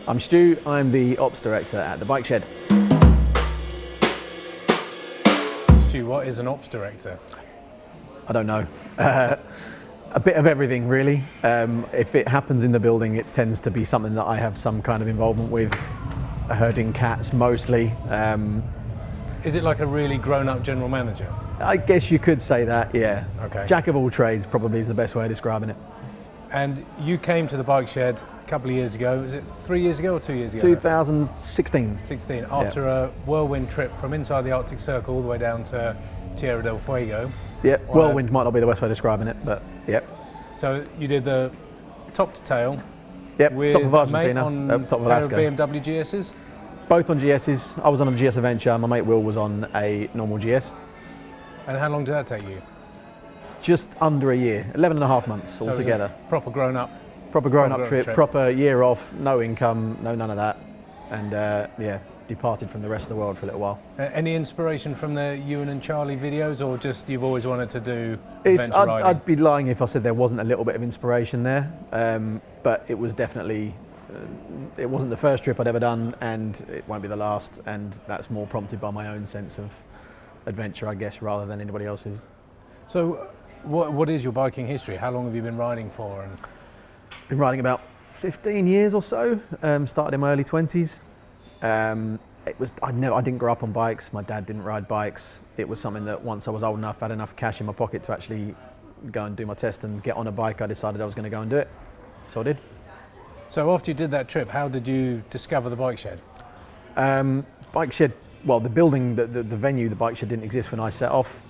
I'm Stu, I'm the Ops Director at the Bike Shed. Stu, what is an Ops Director? I don't know. A bit of everything, really. If it happens in the building, it tends to be something that I have some kind of involvement with. Herding cats, mostly. Is it like a really grown-up general manager? I guess you could say that, yeah. Okay. Jack of all trades probably is the best way of describing it. And you came to the Bike Shed a couple of years ago. Was it 3 years ago or 2 years ago? 2016. 16, after a whirlwind trip from inside the Arctic Circle all the way down to Tierra del Fuego. Yeah, whirlwind might not be the best way of describing it, but yep. So you did the top to tail. Yep, with top of Argentina, on top of Alaska. BMW GSs? Both on GSs. I was on a GS Adventure, my mate Will was on a normal GS. And how long did that take you? Just under a year, 11 and a half months So altogether. it was a proper grown-up. Proper grown-up trip, proper year off, no income, no none of that. And yeah, departed from the rest of the world for a little while. Any inspiration from the Ewan and Charlie videos, or just you've always wanted to do adventure riding? I'd be lying if I said there wasn't a little bit of inspiration there, but it was definitely, it wasn't the first trip I'd ever done, and it won't be the last, and that's more prompted by my own sense of adventure, I guess, rather than anybody else's. So what is your biking history? How long have you been riding for? And been riding about 15 years or so, started in my early 20s. I didn't grow up on bikes. My dad didn't ride bikes. It was something that once I was old enough, had enough cash in my pocket to actually go and do my test and get on a bike, I decided I was going to go and do it. So I did. So after you did that trip, how did you discover the Bike Shed? Bike Shed, well, the building, the venue, the Bike Shed didn't exist when I set off.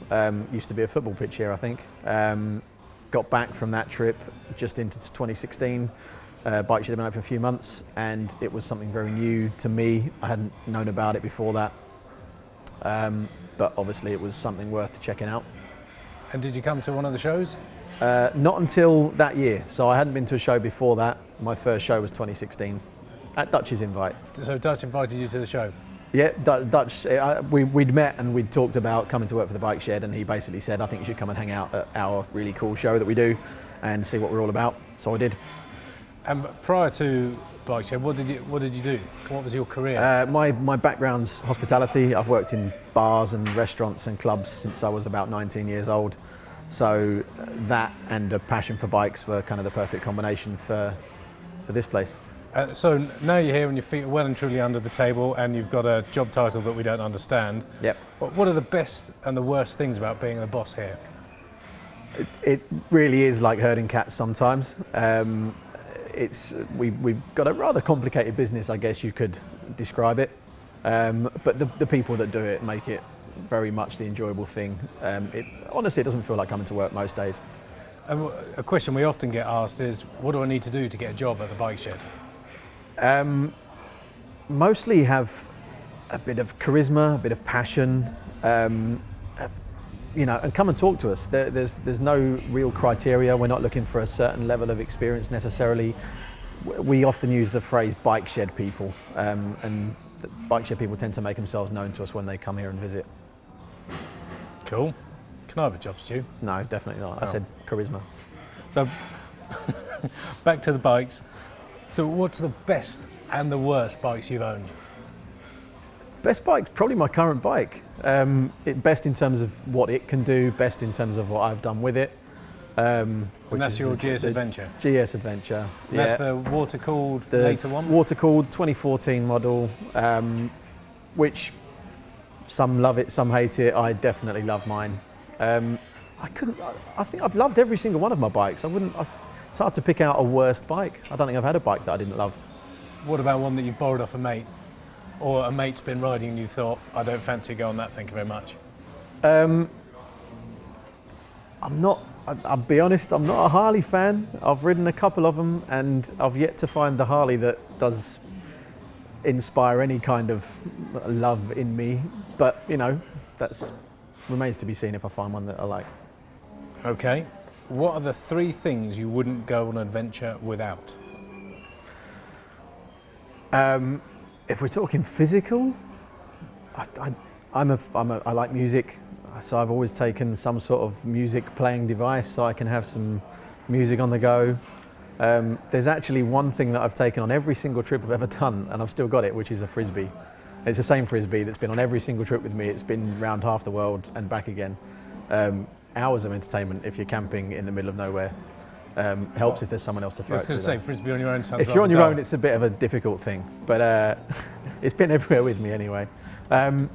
Used to be a football pitch here, I think. Got back from that trip just into 2016. Bike Shed had been open a few months, and it was something very new to me. I hadn't known about it before that, but obviously it was something worth checking out. And did you come to one of the shows? Not until that year, so I hadn't been to a show before that. My first show was 2016, at Dutch's invite. So Dutch invited you to the show? Yeah, Dutch, we'd met and we'd talked about coming to work for the Bike Shed, and he basically said, I think you should come and hang out at our really cool show that we do and see what we're all about, so I did. And prior to Bike Shed, what did you do? What was your career? My background's hospitality. I've worked in bars and restaurants and clubs since I was about 19 years old. So that and a passion for bikes were kind of the perfect combination for this place. So now you're here and your feet are well and truly under the table, and you've got a job title that we don't understand. Yep. What are the best and the worst things about being the boss here? It really is like herding cats sometimes. We've got a rather complicated business, I guess you could describe it. But the people that do it make it very much the enjoyable thing. Honestly, it doesn't feel like coming to work most days. A question we often get asked is, what do I need to do to get a job at the Bike Shed? Mostly have a bit of charisma, a bit of passion, and come and talk to us. There's no real criteria. We're not looking for a certain level of experience necessarily. We often use the phrase Bike Shed people, and the Bike Shed people tend to make themselves known to us when they come here and visit. Cool. Can I have a job, Stu? No, definitely not. I said charisma. So back to the bikes. So what's the best and the worst bikes you've owned? Best bike's probably my current bike. Best in terms of what it can do, best in terms of what I've done with it. And that's your GS Adventure? GS Adventure, yeah. That's the water-cooled later one? Water-cooled 2014 model, which some love it, some hate it. I definitely love mine. I think I've loved every single one of my bikes. It's hard to pick out a worst bike. I don't think I've had a bike that I didn't love. What about one that you've borrowed off a mate? Or a mate's been riding and you thought, I don't fancy going on that, thank you very much? I'll be honest, I'm not a Harley fan. I've ridden a couple of them and I've yet to find the Harley that does inspire any kind of love in me. But, that remains to be seen if I find one that I like. Okay. What are the 3 things you wouldn't go on an adventure without? If we're talking physical, I like music, so I've always taken some sort of music playing device so I can have some music on the go. There's actually one thing that I've taken on every single trip I've ever done, and I've still got it, which is a frisbee. It's the same frisbee that's been on every single trip with me. It's been round half the world and back again. Hours of entertainment if you're camping in the middle of nowhere. Helps if there's someone else to throw I was it going to. to say, frisbee on your own sounds If you're on your rather own, dull. it's a bit of a difficult thing, but it's been everywhere with me anyway. I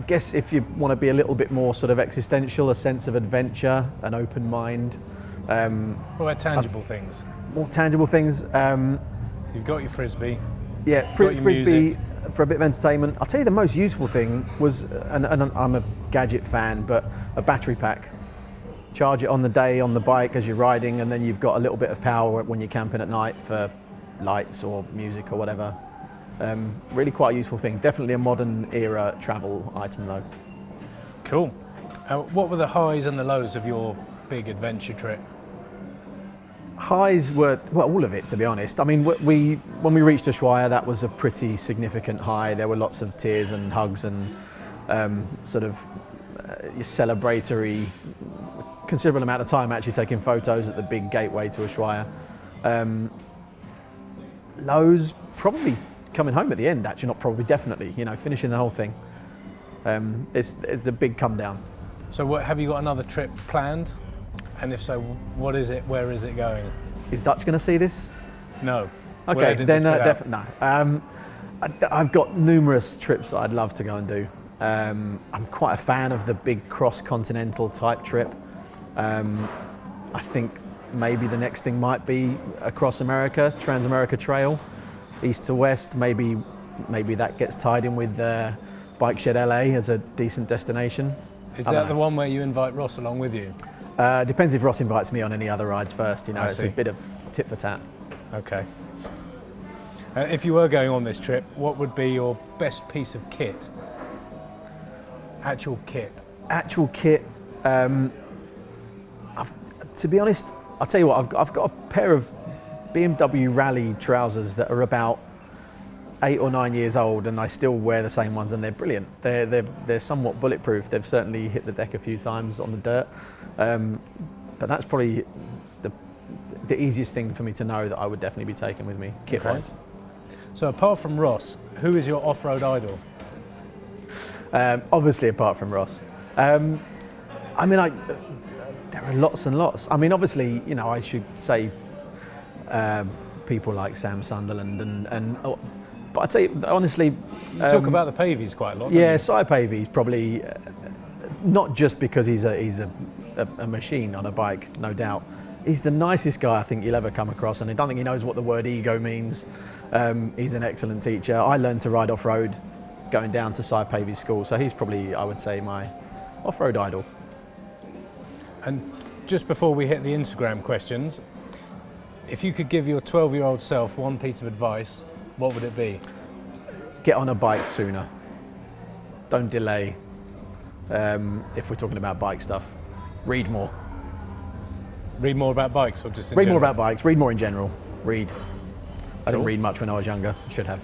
guess if you want to be a little bit more sort of existential, a sense of adventure, an open mind. What about tangible things? More tangible things. You've got your frisbee. Yeah, got your frisbee music. for a bit of entertainment. I'll tell you the most useful thing was, and I'm a gadget fan, but a battery pack. Charge it on the day on the bike as you're riding, and then you've got a little bit of power when you're camping at night for lights or music or whatever. Really quite a useful thing. Definitely a modern era travel item though. Cool. What were the highs and the lows of your big adventure trip? Highs were, well, all of it to be honest. I mean, when we reached Ushuaia, that was a pretty significant high. There were lots of tears and hugs and sort of celebratory, considerable amount of time actually taking photos at the big gateway to Ushuaia. Lows, probably coming home at the end actually, not probably, definitely, finishing the whole thing. It's a big come down. So have you got another trip planned? And if so, what is it? Where is it going? Is Dutch going to see this? No. Okay, Where did then this put out? definitely no. I've got numerous trips that I'd love to go and do. I'm quite a fan of the big cross-continental type trip. I think maybe the next thing might be across America, Trans-America Trail, east to west. Maybe that gets tied in with Bike Shed LA as a decent destination. Is I don't that the know. one where you invite Ross along with you? Depends if Ross invites me on any other rides first. I It's see. a bit of tit for tat. Okay. If you were going on this trip, what would be your best piece of kit? Actual kit. Actual kit. To be honest, I'll tell you what. I've got a pair of BMW Rally trousers that are about 8 or 9 years old, and I still wear the same ones, and they're brilliant. They're somewhat bulletproof. They've certainly hit the deck a few times on the dirt, but that's probably the easiest thing for me to know that I would definitely be taking with me, kit-wise. So apart from Ross, who is your off-road idol? Obviously, apart from Ross. There are lots and lots. I mean, obviously, I should say people like Sam Sunderland but I'd say honestly, You talk about the Pavies quite a lot. yeah, Don't Cy Pavey's probably not just because he's a machine on a bike, no doubt. He's the nicest guy I think you'll ever come across, and I don't think he knows what the word ego means. He's an excellent teacher. I learned to ride off-road going down to Cy Pavey's school, so he's probably, I would say, my off-road idol. you? And just before we hit the Instagram questions, if you could give your 12-year-old self one piece of advice, what would it be? Get on a bike sooner. Don't delay. If we're talking about bike stuff, read more. Read more about bikes or just in Read more general? about bikes. Read more in general. Read. I didn't Cool. read much when I was younger. Should have.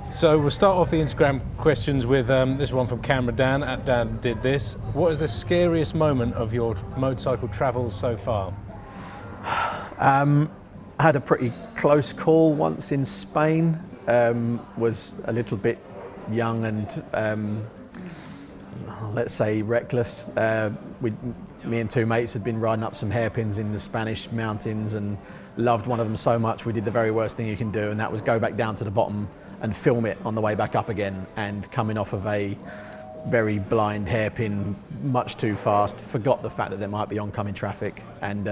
So we'll start off the Instagram questions with this one from Camera Dan, at Dan Did This. What is the scariest moment of your motorcycle travels so far? I had a pretty close call once in Spain. Was a little bit young and let's say reckless. Me and two mates had been riding up some hairpins in the Spanish mountains and loved one of them so much we did the very worst thing you can do, and that was go back down to the bottom and film it on the way back up again. And coming off of a very blind hairpin, much too fast, forgot the fact that there might be oncoming traffic, and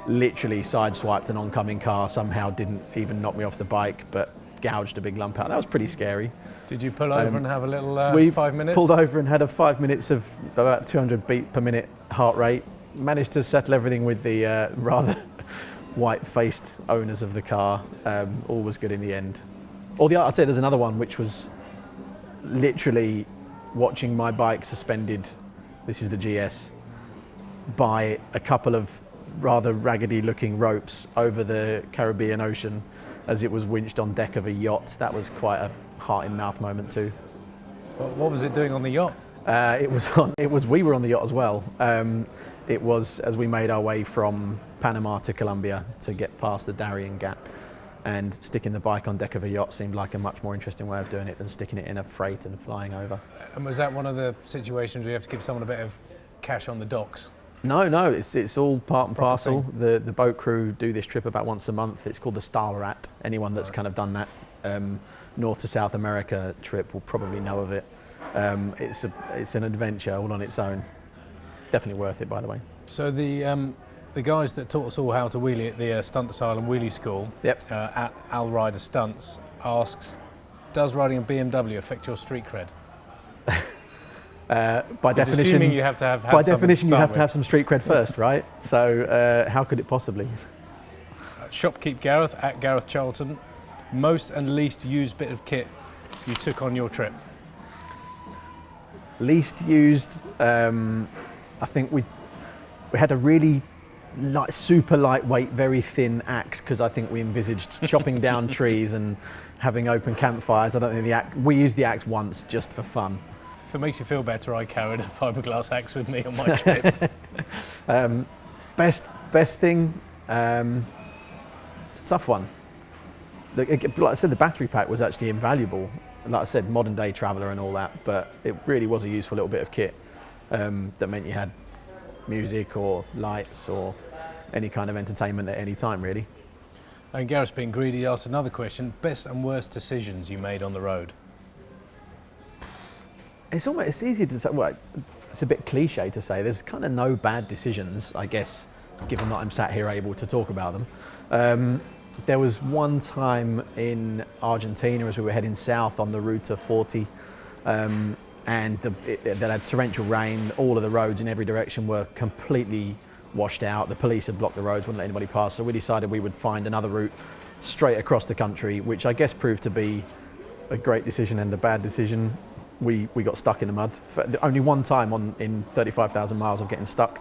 literally sideswiped an oncoming car. Somehow didn't even knock me off the bike, but gouged a big lump out. That was pretty scary. Did you pull over and have a little We 5 minutes? pulled over and had a 5 minutes of about 200 beat per minute heart rate. Managed to settle everything with the rather white-faced owners of the car. All was good in the end. I'd say there's another one which was literally watching my bike suspended, this is the GS, by a couple of rather raggedy looking ropes over the Caribbean Ocean as it was winched on deck of a yacht. That was quite a heart in mouth moment too. What was it doing on the yacht? We were on the yacht as well. it was as we made our way from Panama to Colombia to get past the Darien Gap, and sticking the bike on deck of a yacht seemed like a much more interesting way of doing it than sticking it in a freight and flying over. And was that one of the situations where you have to give someone a bit of cash on the docks? No, it's all part and Proper parcel. The boat crew do this trip about once a month. It's called the Starrat. Anyone that's kind of done that North to South America trip will probably know of it. It's an adventure all on its own. Definitely worth it, by the way. So the guys that taught us all how to wheelie at the Stunt Asylum Wheelie School, Yep. at Al Rider Stunts, asks, does riding a BMW affect your street cred? By definition, assuming you have to have by something definition, you start have to have some street cred first, right? So how could it possibly? Shopkeep Gareth at Gareth Charlton, most and least used bit of kit you took on your trip? Least used, I think we had a really super lightweight, very thin axe, because I think we envisaged chopping down trees and having open campfires. I don't think we used the axe once just for fun. If it makes you feel better, I carried a fiberglass axe with me on my trip. Best thing, it's a tough one. Like I said, the battery pack was actually invaluable. Like I said, modern day traveller and all that, but it really was a useful little bit of kit that meant you had music or lights or any kind of entertainment at any time, really. And Gareth, being greedy, asked another question: best and worst decisions you made on the road? It's easy to say. Well, it's a bit cliche to say. There's kind of no bad decisions, I guess, given that I'm sat here able to talk about them. There was one time in Argentina as we were heading south on the Ruta 40, and it had torrential rain. All of the roads in every direction were completely washed out. The police had blocked the roads, wouldn't let anybody pass. So we decided we would find another route straight across the country, which I guess proved to be a great decision and a bad decision. We got stuck in the mud. Only one time in 35,000 miles of getting stuck,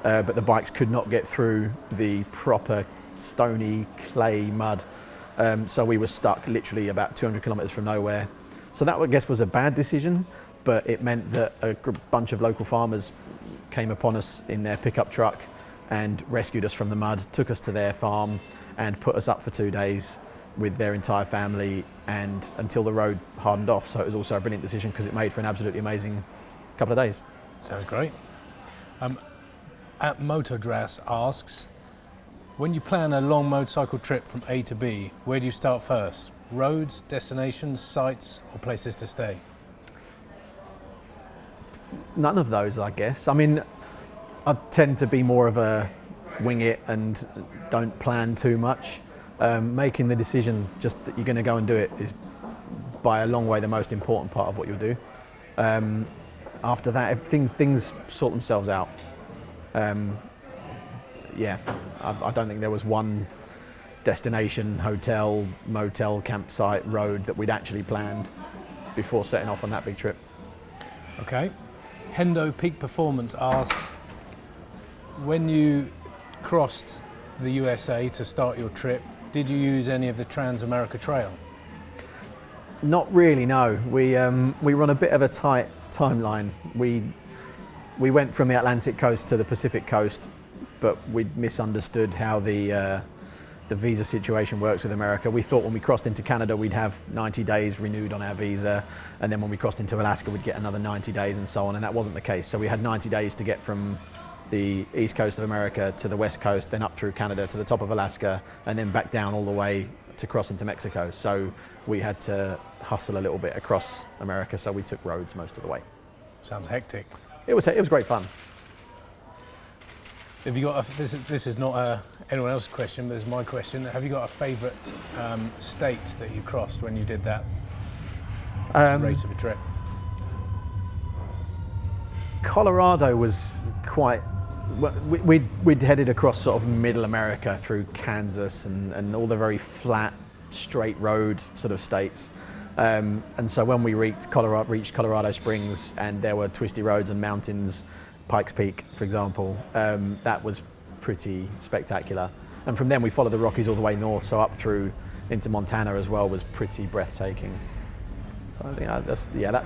but the bikes could not get through the proper stony clay mud. So we were stuck literally about 200 kilometers from nowhere. So that, I guess, was a bad decision, but it meant that a bunch of local farmers came upon us in their pickup truck and rescued us from the mud, took us to their farm and put us up for 2 days with their entire family, and until the road hardened off. So it was also a brilliant decision because it made for an absolutely amazing couple of days. Sounds great. At Motodras asks, when you plan a long motorcycle trip from A to B, where do you start first? Roads, destinations, sites, or places to stay? None of those, I guess. I mean, I tend to be more of a wing it and don't plan too much. Making the decision just that you're going to go and do it is by a long way the most important part of what you'll do. After that, things sort themselves out. Yeah, I don't think there was one destination, hotel, motel, campsite, road that we'd actually planned before setting off on that big trip. Okay. Hendo Peak Performance asks, when you crossed the USA to start your trip, did you use any of the Trans-America Trail? Not really, no. We were on a bit of a tight timeline. We went from the Atlantic coast to the Pacific coast, but we'd misunderstood how the visa situation works with America. We thought when we crossed into Canada we'd have 90 days renewed on our visa, and then when we crossed into Alaska we'd get another 90 days and so on, and that wasn't the case. So we had 90 days to get from the east coast of America to the west coast, then up through Canada to the top of Alaska, and then back down all the way to cross into Mexico. So we had to hustle a little bit across America, so we took roads most of the way. Sounds hectic. It was great fun. Have you got this is not anyone else's question, but this is my question. Have you got a favourite state that you crossed when you did that race of a trip? Colorado was quite. We'd headed across sort of middle America through Kansas and all the very flat, straight road sort of states. And so when we reached Colorado Springs and there were twisty roads and mountains, Pikes Peak, for example, that was pretty spectacular. And from then we followed the Rockies all the way north, so up through into Montana as well was pretty breathtaking. So I think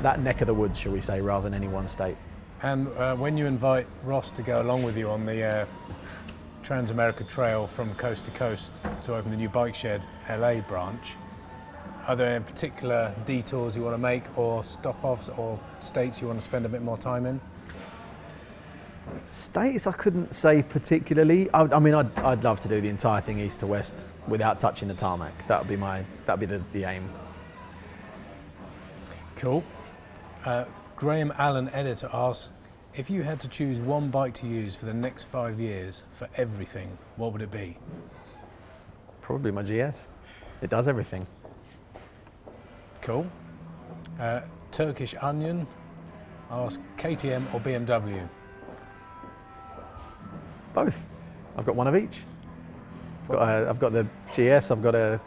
that neck of the woods, shall we say, rather than any one state. And when you invite Ross to go along with you on the Trans-America Trail from coast to coast to open the new Bike Shed LA branch, are there any particular detours you want to make, or stop-offs, or states you want to spend a bit more time in? States, I couldn't say particularly. I mean, I'd love to do the entire thing east to west without touching the tarmac. That'd be the aim. Cool. Graham Allen, editor, asks, if you had to choose one bike to use for the next 5 years for everything, what would it be? Probably my GS. It does everything. Cool. Turkish Onion asks, KTM or BMW? Both. I've got one of each. I've got the GS. I've got a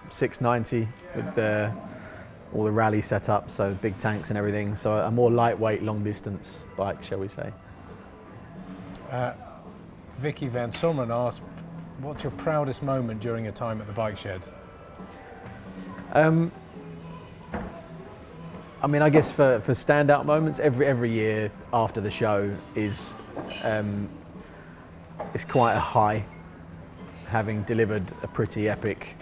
690 with all the rally set up, so big tanks and everything. So a more lightweight, long distance bike, shall we say. Vicky Van Someren asks, what's your proudest moment during your time at the Bike Shed? I mean, I guess for standout moments, every year after the show is it's quite a high, having delivered a pretty epic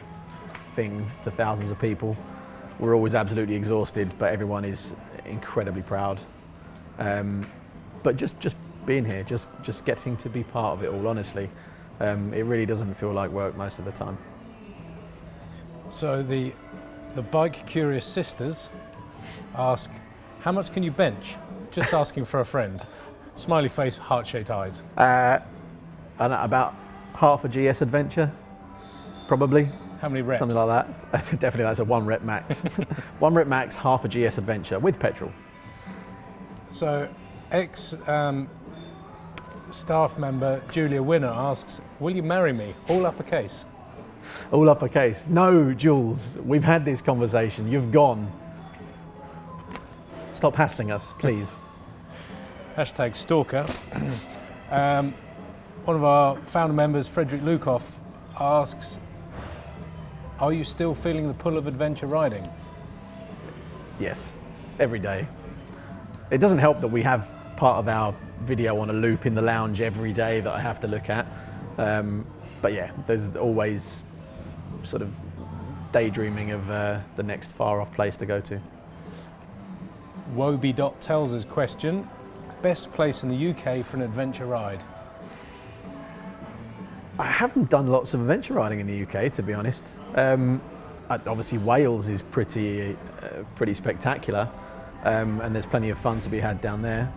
thing to thousands of people. We're always absolutely exhausted, but everyone is incredibly proud. But just being here, just getting to be part of it all, honestly, it really doesn't feel like work most of the time. So the Bike Curious Sisters ask, how much can you bench? Just asking for a friend. Smiley face, heart-shaped eyes. And about half a GS adventure, probably. How many reps? Something like that. Definitely, that's a 1 rep max. 1 rep max, half a GS adventure with petrol. So, staff member Julia Winner asks, will you marry me? All uppercase. All uppercase. No, Jules, we've had this conversation. You've gone. Stop hassling us, please. Hashtag stalker. One of our founder members, Frederick Lukoff, asks, are you still feeling the pull of adventure riding? Yes, every day. It doesn't help that we have part of our video on a loop in the lounge every day that I have to look at. But yeah, there's always sort of daydreaming of the next far off place to go to. Woby tells us question, best place in the UK for an adventure ride? I haven't done lots of adventure riding in the UK, to be honest. Obviously Wales is pretty spectacular, and there's plenty of fun to be had down there.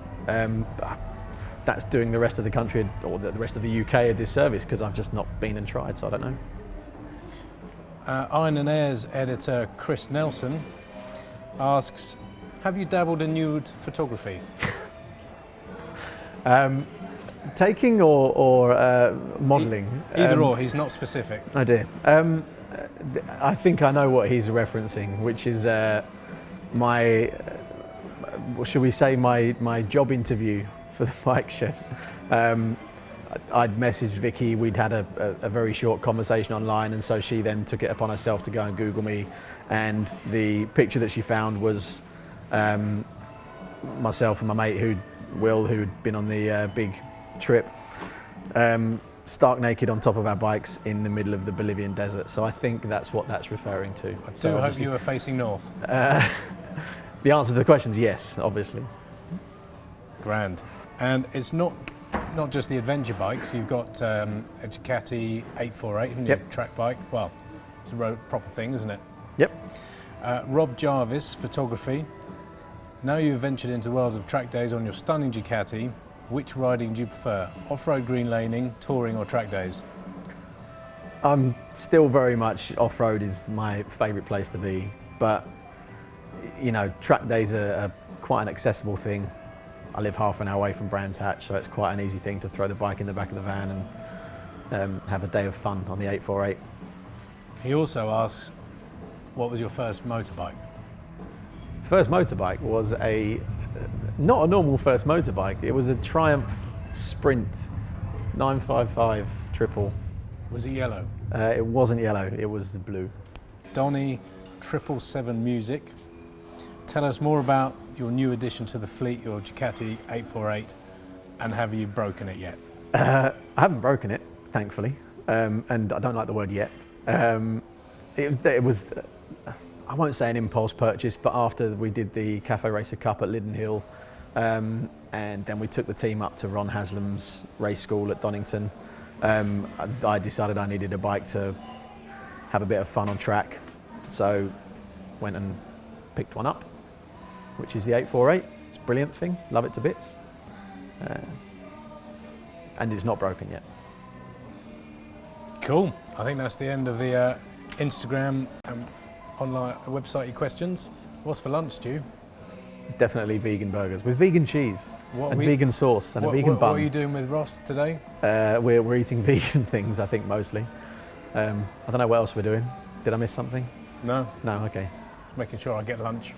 That's doing the rest of the country, or the rest of the UK, a disservice, because I've just not been and tried, so I don't know. Iron and Air's editor Chris Nelson asks, have you dabbled in nude photography? Taking or modelling? Either or, he's not specific. Oh dear. I think I know what he's referencing, which is my job interview for the Bike Shed. I'd messaged Vicky, we'd had a very short conversation online, and so she then took it upon herself to go and Google me, and the picture that she found was myself and my mate who'd been on the big trip, stark naked on top of our bikes in the middle of the Bolivian desert. So I think that's what that's referring to. I do hope you were facing north. The answer to the question is yes, obviously. Grand. And it's not just the adventure bikes. You've got a Ducati 848, haven't you? Yep. Track bike. Well, it's a proper thing, isn't it? Yep. Rob Jarvis, photography. Now you've ventured into the world of track days on your stunning Ducati, which riding do you prefer? Off-road green laning, touring or track days? I'm still very much off-road is my favourite place to be, but you know, track days are quite an accessible thing. I live half an hour away from Brands Hatch, so it's quite an easy thing to throw the bike in the back of the van and have a day of fun on the 848. He also asks, what was your first motorbike? First motorbike was not a normal first motorbike. It was a Triumph Sprint 955 triple. Was it yellow? It wasn't yellow, it was blue. Donny 777 Music tell us more about your new addition to the fleet, your Ducati 848, and have you broken it yet? I haven't broken it, thankfully, and I don't like the word yet. It was, I won't say an impulse purchase, but after we did the Cafe Racer Cup at Liddon Hill, and then we took the team up to Ron Haslam's race school at Donington, I decided I needed a bike to have a bit of fun on track, so went and picked one up, which is the 848. It's a brilliant thing, love it to bits, and it's not broken yet. Cool. I think that's the end of the Instagram and online website questions. What's for lunch, Stu? Definitely vegan burgers with vegan cheese and vegan sauce and a vegan bun. What are you doing with Ross today? We're eating vegan things, I think, mostly. I don't know what else we're doing. Did I miss something? No. No, okay. Making sure I get lunch.